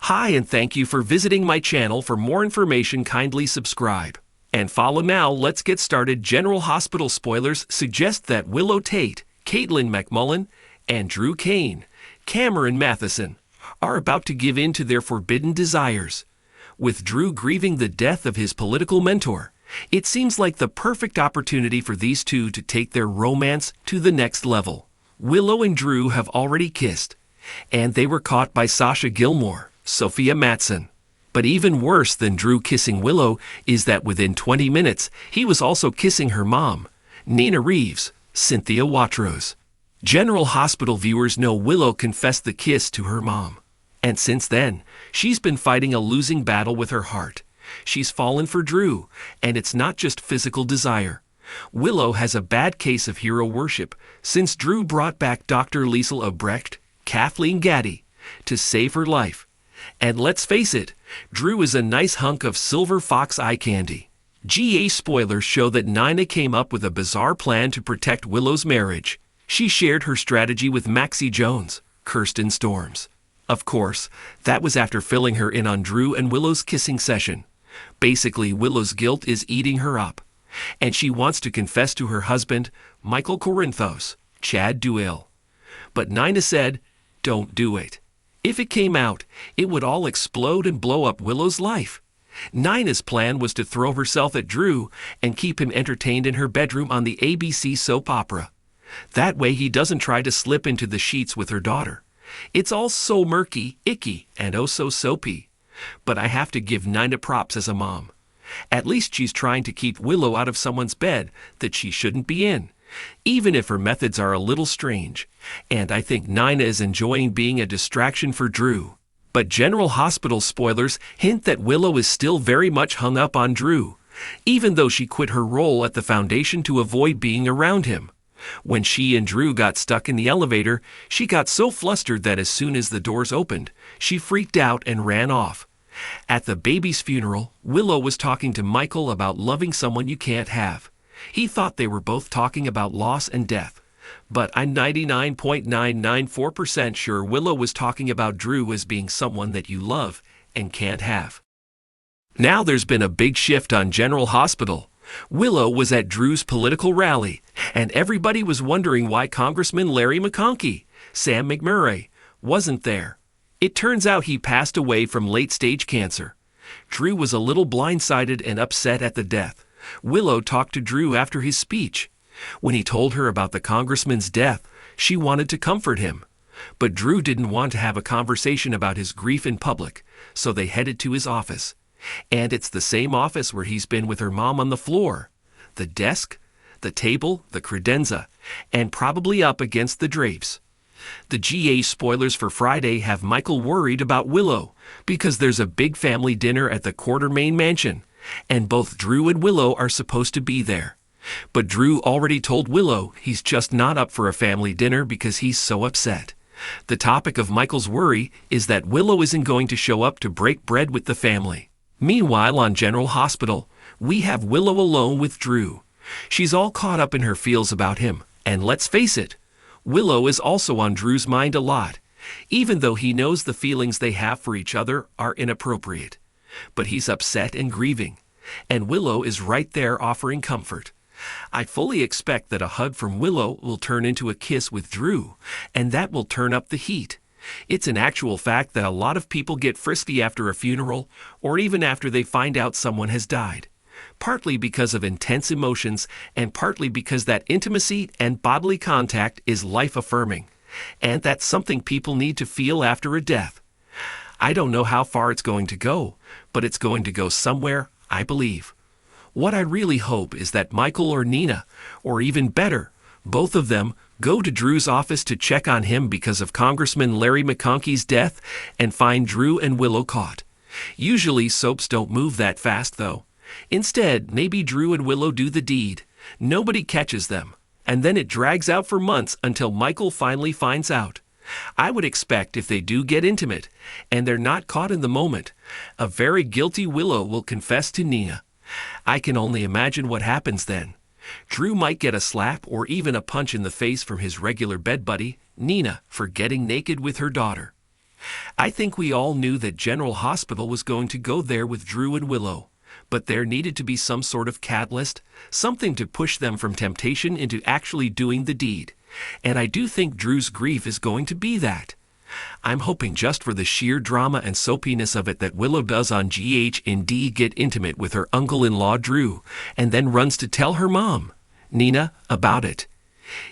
Hi, and thank you for visiting my channel. For more information, kindly subscribe and follow now. Let's get started. General Hospital spoilers suggest that Willow Tate, Caitlin McMullen, and Drew Kane, Cameron Matheson, are about to give in to their forbidden desires. With Drew grieving the death of his political mentor, it seems like the perfect opportunity for these two to take their romance to the next level. Willow and Drew have already kissed, and they were caught by Sasha Gilmore, Sophia Matson. But even worse than Drew kissing Willow is that within 20 minutes, he was also kissing her mom, Nina Reeves, Cynthia Watros. General Hospital viewers know Willow confessed the kiss to her mom. And since then, she's been fighting a losing battle with her heart. She's fallen for Drew, and it's not just physical desire. Willow has a bad case of hero worship since Drew brought back Dr. Liesel Obrecht, Kathleen Gaddy, to save her life. And let's face it, Drew is a nice hunk of silver fox eye candy. GA spoilers show that Nina came up with a bizarre plan to protect Willow's marriage. She shared her strategy with Maxie Jones, Kirsten Storms. Of course, that was after filling her in on Drew and Willow's kissing session. Basically, Willow's guilt is eating her up, and she wants to confess to her husband, Michael Corinthos, Chad Duell. But Nina said, don't do it. If it came out, it would all explode and blow up Willow's life. Nina's plan was to throw herself at Drew and keep him entertained in her bedroom on the ABC soap opera. That way he doesn't try to slip into the sheets with her daughter. It's all so murky, icky, and oh so soapy. But I have to give Nina props as a mom. At least she's trying to keep Willow out of someone's bed that she shouldn't be in, even if her methods are a little strange. And I think Nina is enjoying being a distraction for Drew. But General Hospital spoilers hint that Willow is still very much hung up on Drew, even though she quit her role at the foundation to avoid being around him. When she and Drew got stuck in the elevator, she got so flustered that as soon as the doors opened, she freaked out and ran off. At the baby's funeral, Willow was talking to Michael about loving someone you can't have. He thought they were both talking about loss and death. But I'm 99.994% sure Willow was talking about Drew as being someone that you love and can't have. Now there's been a big shift on General Hospital. Willow was at Drew's political rally, and everybody was wondering why Congressman Larry McConkey, Sam McMurray, wasn't there. It turns out he passed away from late-stage cancer. Drew was a little blindsided and upset at the death. Willow talked to Drew after his speech. When he told her about the congressman's death, she wanted to comfort him. But Drew didn't want to have a conversation about his grief in public, so they headed to his office. And it's the same office where he's been with her mom on the floor. The desk, the table, the credenza, and probably up against the drapes. The GA spoilers for Friday have Michael worried about Willow because there's a big family dinner at the Quartermain mansion, and both Drew and Willow are supposed to be there. But Drew already told Willow he's just not up for a family dinner because he's so upset. The topic of Michael's worry is that Willow isn't going to show up to break bread with the family. Meanwhile, on General Hospital, we have Willow alone with Drew. She's all caught up in her feels about him, and let's face it, Willow is also on Drew's mind a lot, even though he knows the feelings they have for each other are inappropriate. But he's upset and grieving, and Willow is right there offering comfort. I fully expect that a hug from Willow will turn into a kiss with Drew, and that will turn up the heat. It's an actual fact that a lot of people get frisky after a funeral, or even after they find out someone has died. Partly because of intense emotions, and partly because that intimacy and bodily contact is life-affirming, and that's something people need to feel after a death. I don't know how far it's going to go, but it's going to go somewhere, I believe. What I really hope is that Michael or Nina, or even better, both of them, go to Drew's office to check on him because of Congressman Larry McConkey's death and find Drew and Willow caught. Usually soaps don't move that fast, though. Instead, maybe Drew and Willow do the deed. Nobody catches them, and then it drags out for months until Michael finally finds out. I would expect if they do get intimate, and they're not caught in the moment, a very guilty Willow will confess to Nina. I can only imagine what happens then. Drew might get a slap or even a punch in the face from his regular bed buddy, Nina, for getting naked with her daughter. I think we all knew that General Hospital was going to go there with Drew and Willow, but there needed to be some sort of catalyst, something to push them from temptation into actually doing the deed. And I do think Drew's grief is going to be that. I'm hoping just for the sheer drama and soapiness of it that Willow does on GH&D get intimate with her uncle-in-law Drew, and then runs to tell her mom, Nina, about it.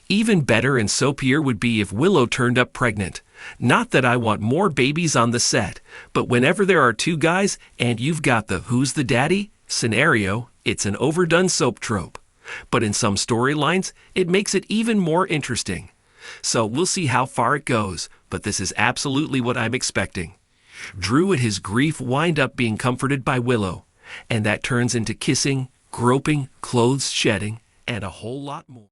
Even better and soapier would be if Willow turned up pregnant. Not that I want more babies on the set, but whenever there are two guys and you've got the "who's the daddy" scenario, it's an overdone soap trope. But in some storylines, it makes it even more interesting. So we'll see how far it goes, but this is absolutely what I'm expecting. Drew and his grief wind up being comforted by Willow, and that turns into kissing, groping, clothes shedding, and a whole lot more.